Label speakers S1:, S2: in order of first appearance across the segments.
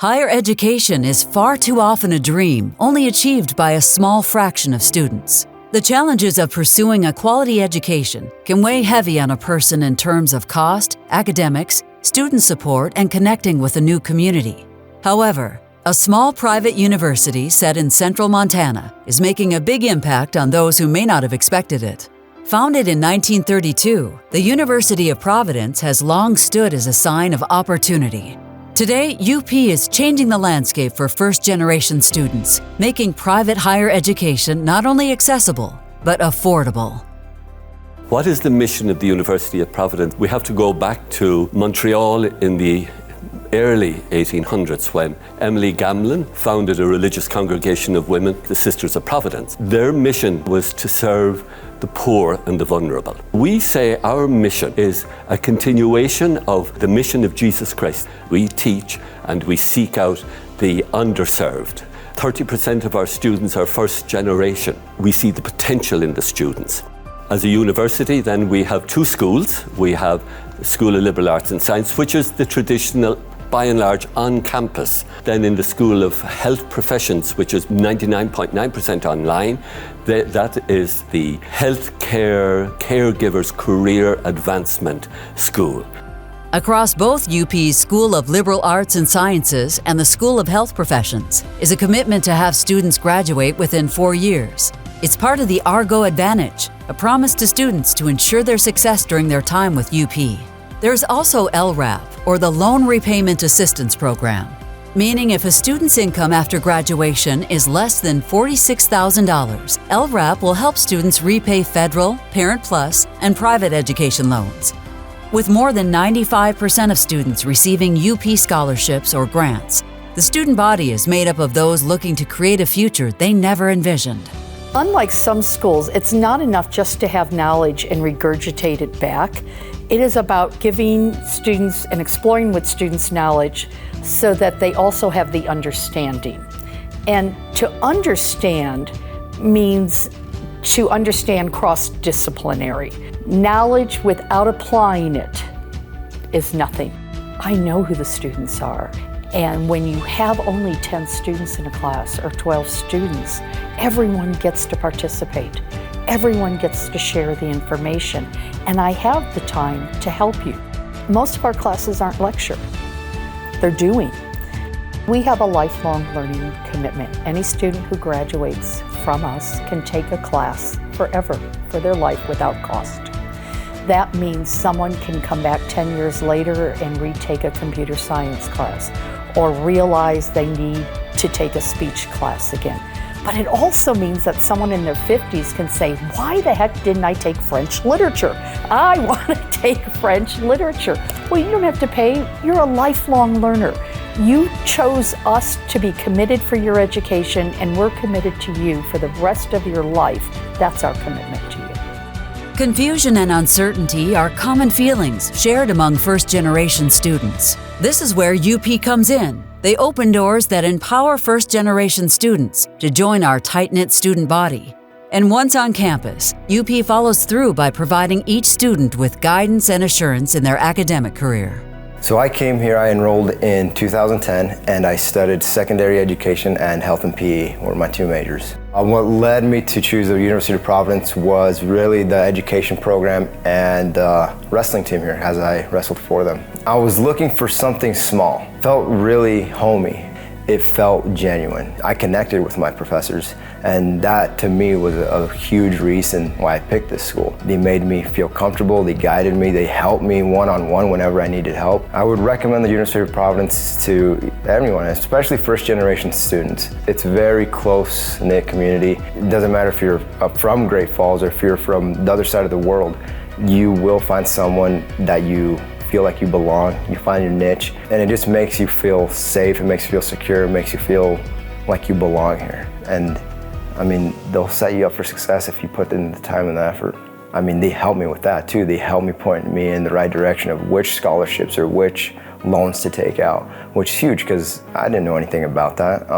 S1: Higher education is far too often a dream only achieved by a small fraction of students. The challenges of pursuing a quality education can weigh heavy on a person in terms of cost, academics, student support, and connecting with a new community. However, a small private university set in central Montana is making a big impact on those who may not have expected it. Founded in 1932, the University of Providence has long stood as a sign of opportunity. Today, UP is changing the landscape for first-generation students, making private higher education not only accessible, but affordable.
S2: What is the mission of the University of Providence? We have to go back to Montreal in the early 1800s when Emily Gamlin founded a religious congregation of women, the Sisters of Providence. Their mission was to serve the poor and the vulnerable. We say our mission is a continuation of the mission of Jesus Christ. We teach and we seek out the underserved. 30% of our students are first generation. We see the potential in the students. As a university, then we have two schools. We have the School of Liberal Arts and Science, which is the traditional, by and large, on campus. Then in the School of Health Professions, which is 99.9% online, that is the Healthcare Caregivers Career Advancement School.
S1: Across both UP's School of Liberal Arts and Sciences and the School of Health Professions is a commitment to have students graduate within 4 years. It's part of the Argo Advantage, a promise to students to ensure their success during their time with UP. There's also LRAP, or the Loan Repayment Assistance Program, meaning if a student's income after graduation is less than $46,000, LRAP will help students repay federal, Parent Plus, and private education loans. With more than 95% of students receiving UP scholarships or grants, the student body is made up of those looking to create a future they never envisioned.
S3: Unlike some schools, it's not enough just to have knowledge and regurgitate it back. It is about giving students and exploring with students knowledge so that they also have the understanding. And to understand means to understand cross-disciplinary. Knowledge without applying it is nothing. I know who the students are. And when you have only 10 students in a class or 12 students, everyone gets to participate. Everyone gets to share the information. And I have the time to help you. Most of our classes aren't lecture. They're doing. We have a lifelong learning commitment. Any student who graduates from us can take a class forever for their life without cost. That means someone can come back 10 years later and retake a computer science class or realize they need to take a speech class again. But it also means that someone in their 50s can say, why the heck didn't I take French literature? I want to take French literature. Well, you don't have to pay. You're a lifelong learner. You chose us to be committed for your education, and we're committed to you for the rest of your life. That's our commitment to you.
S1: Confusion and uncertainty are common feelings shared among first-generation students. This is where UP comes in. They open doors that empower first-generation students to join our tight-knit student body. And once on campus, UP follows through by providing each student with guidance and assurance in their academic career.
S4: So I came here, I enrolled in 2010, and I studied secondary education and health and PE were my two majors. What led me to choose the University of Providence was really the education program and the wrestling team here as I wrestled for them. I was looking for something small. It felt really homey. It felt genuine. I connected with my professors, and that to me was a huge reason why I picked this school. They made me feel comfortable, they guided me, they helped me one-on-one whenever I needed help. I would recommend the University of Providence to everyone, especially first-generation students. It's a very close-knit community. It doesn't matter if you're from Great Falls or if you're from the other side of the world, you will find someone that you feel like you belong, you find your niche, and it just makes you feel safe, it makes you feel secure, it makes you feel like you belong here. And I mean, they'll set you up for success if you put in the time and the effort. I mean, they helped me with that too. They helped me point me in the right direction of which scholarships or which loans to take out, which is huge because I didn't know anything about that.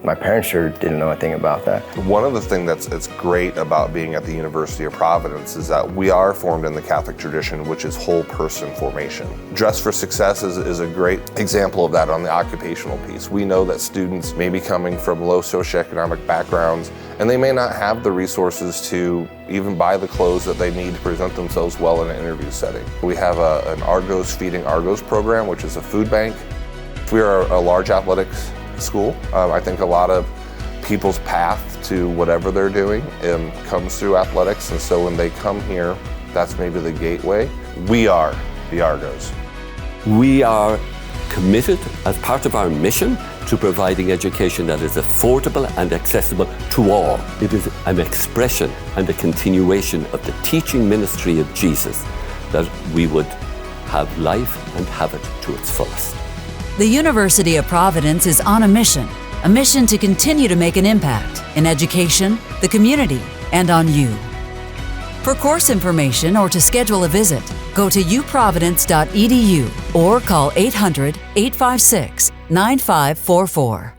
S4: My parents sure didn't know anything about that.
S5: One of the things that's great about being at the University of Providence is that we are formed in the Catholic tradition, which is whole person formation. Dress for Success is a great example of that on the occupational piece. We know that students may be coming from low socioeconomic backgrounds, and they may not have the resources to even buy the clothes that they need to present themselves well in an interview setting. We have an Argos Feeding Argos program, which is a food bank. We are a large athletics school. I think a lot of people's path to whatever they're doing comes through athletics, and so when they come here, that's maybe the gateway. We are the Argos.
S2: We are committed as part of our mission to providing education that is affordable and accessible to all. It is an expression and a continuation of the teaching ministry of Jesus that we would have life and have it to its fullest.
S1: The University of Providence is on a mission to continue to make an impact in education, the community, and on you. For course information or to schedule a visit, go to uprovidence.edu or call 800-856-9544.